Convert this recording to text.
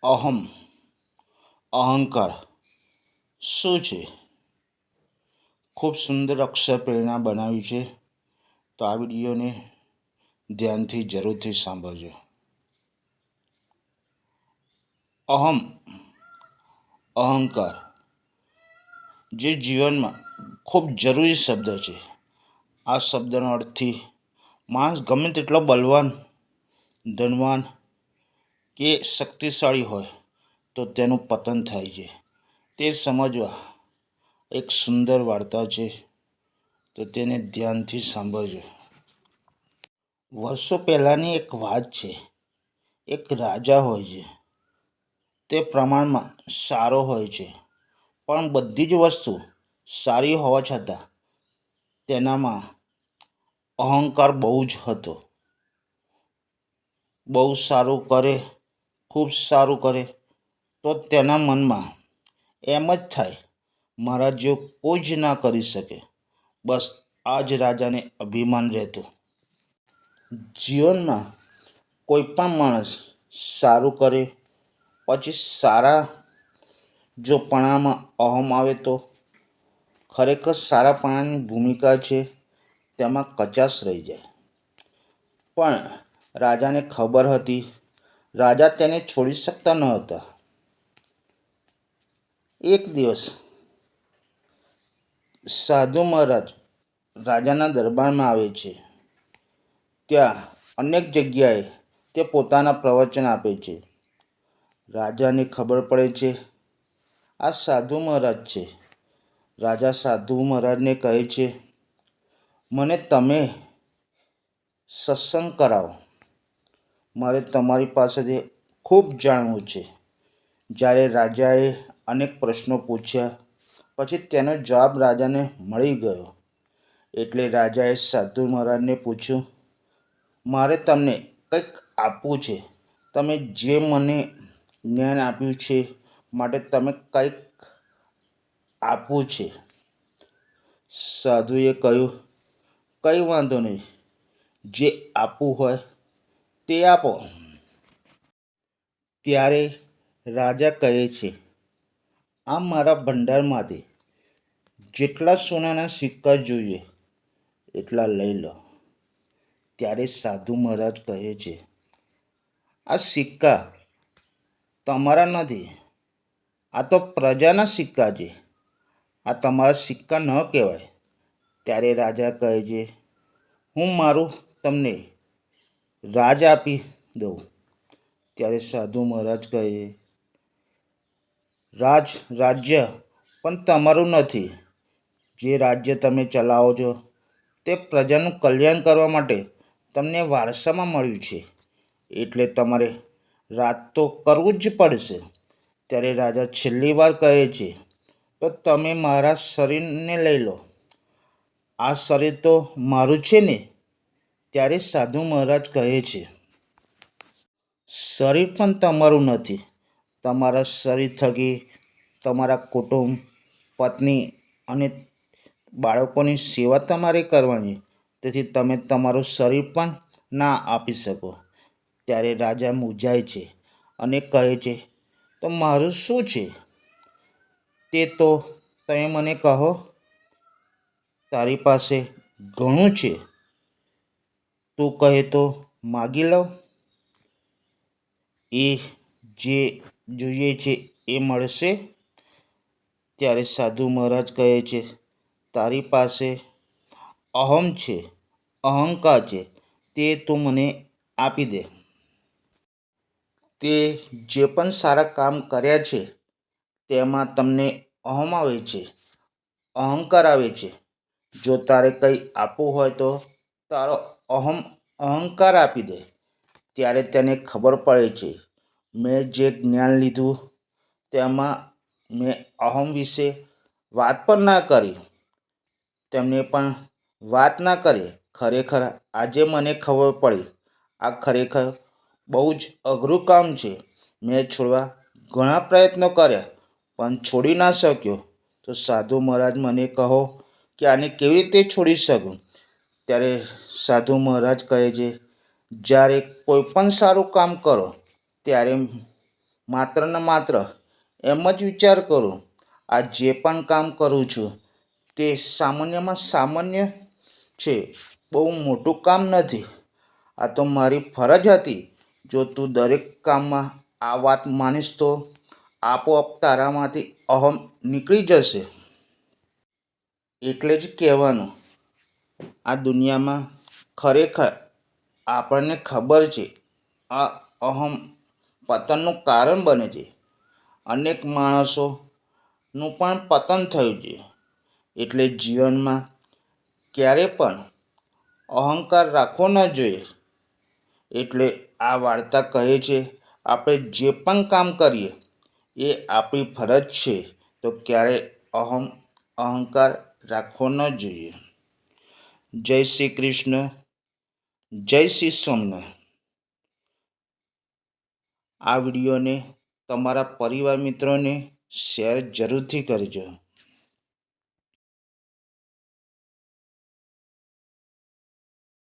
અહમ અહંકાર શું છે? ખૂબ સુંદર અક્ષર પ્રેરણા બનાવી છે. તો આ વિડીયોને ધ્યાનથી જરૂરથી સાંભળજો. અહંકાર જે જીવનમાં ખૂબ જરૂરી શબ્દ છે. આ શબ્દનો અર્થથી માણસ ગમે તેટલો બલવાન, ધનવાન કે શક્તિશાળી હોય તો તેનું પતન થાય છે. તે સમજવા એક સુંદર વાર્તા છે, તો તેને ધ્યાનથી સાંભળજો. વર્ષો પહેલાંની એક વાત છે. એક રાજા હોય છે. તે પ્રમાણમાં સારો હોય છે, પણ બધી જ વસ્તુ સારી હોવા છતાં તેનામાં અહંકાર બહુ જ હતો. બહુ સારું કરે, ખૂબ સારું કરે તો તેના મનમાં એમ જ થાય, મારા જેવું કોઈ જ ના કરી શકે. બસ આ જ રાજાને અભિમાન રહેતું. જીવનમાં કોઈ પણ માણસ સારું કરે પછી સારા જો પણામાં અહમ આવે તો ખરેખર સારાપણાની ભૂમિકા છે તેમાં કચાશ રહી જાય. પણ રાજાને ખબર હતી, રાજા તેને છોડી શકતા ન હતા. એક દિવસ સાધુ મહારાજ રાજાના દરબારમાં આવે છે. ત્યાં અનેક જગ્યાએ તે પોતાના પ્રવચન આપે છે. રાજાને ખબર પડે છે આ સાધુ મહારાજ છે. રાજા સાધુ મહારાજને કહે છે, મને તમે સત્સંગ કરાવો. મારે તમારી પાસેથી ખૂબ જાણવું છે. જ્યારે રાજાએ અનેક પ્રશ્નો પૂછ્યા પછી તેનો જવાબ રાજાને મળી ગયો. એટલે રાજાએ સાધુ મહારાજને પૂછ્યું, મારે તમને કંઈક આપવું છે. તમે જે મને જ્ઞાન આપ્યું છે માટે તમે કંઈક આપવું છે. સાધુએ કહ્યું, કંઈ વાંધો નહીં, જે આપવું હોય તે આપો. ત્યારે રાજા કહે છે, આ મારા ભંડારમાંથી જેટલા સોનાના સિક્કા જોઈએ એટલા લઈ લો. ત્યારે સાધુ મહારાજ કહે છે, આ સિક્કા તમારા નથી, આ તો પ્રજાના સિક્કા છે. આ તમારા સિક્કા ન કહેવાય. ત્યારે રાજા કહે છે, હું મારું તમને રાજ આપી દઉં. ત્યારે સાધુ મહારાજ કહે છે, રાજ્ય પણ તમારું નથી. જે રાજ્ય તમે ચલાવો છો તે પ્રજાનું કલ્યાણ કરવા માટે તમને વારસામાં મળ્યું છે. એટલે તમારે રાજ તો કરવું જ પડશે. ત્યારે રાજા છેલ્લી વાર કહે છે, તો તમે મારા શરીરને લઈ લો. આ શરીર તો મારું છે ને. ત્યારે સાધુ મહારાજ કહે છે, શરીર પણ તમારું નથી. તમારા શરીર થકી તમારા કુટુંબ, પત્ની અને બાળકોની સેવા તમારે કરવાની. તેથી તમે તમારું શરીર પણ ના આપી શકો. ત્યારે રાજા મૂંઝાય છે અને કહે છે, તો મારું શું છે તે તો તમે મને કહો. તારી પાસે ઘણું છે, તું કહે તો માગી લઉં. એ જે જોઈએ છે એ મળશે. ત્યારે સાધુ મહારાજ કહે છે, તારી પાસે અહમ છે, અહંકાર છે, તે તું મને આપી દે. તે જે પણ સારા કામ કર્યા છે તેમાં તમને અહમ આવે છે, અહંકાર આવે છે. જો તારે કંઈ આપવું હોય તો તારો અહંકાર આપી દે. ત્યારે તેને ખબર પડે છે, મેં જે જ્ઞાન લીધું તેમાં મેં અહમ વિશે વાત પણ ના કરી. તેમને પણ વાત ના કરી. ખરેખર આજે મને ખબર પડી, આ ખરેખર બહુ જ અઘરું કામ છે. મેં છોડવા ઘણા પ્રયત્નો કર્યા પણ છોડી ના શક્યો. તો સાધુ મહારાજ મને કહો કે આને કેવી રીતે છોડી શકું. ત્યારે સાધુ મહારાજ કહે છે, જ્યારે કોઈ પણ સારું કામ કરો ત્યારે માત્ર ને માત્ર એમ જ વિચાર કરો, આ જે પણ કામ કરું છું તે સામાન્યમાં સામાન્ય છે, બહુ મોટું કામ નથી. આ તો મારી ફરજ હતી. જો તું દરેક કામમાં આ વાત માનીશ તો આપોઆપ તારામાંથી અહમ નીકળી જશે. એટલે જ કહેવાનું, આ દુનિયામાં ખરેખર આપણને ખબર છે આ અહમ પતનનું કારણ બને છે. અનેક માણસોનું પણ પતન થયું છે. એટલે જીવનમાં ક્યારે પણ અહંકાર રાખવો ન જોઈએ. એટલે આ વાર્તા કહે છે આપણે જે પણ કામ કરીએ એ આપણી ફરજ છે, તો ક્યારેય અહંકાર રાખવો ન જોઈએ. જય શ્રી કૃષ્ણ. જય શ્રી સોમનાથ. આ વિડીયોને તમારા પરિવાર મિત્રોને શેર જરૂરથી કરજો.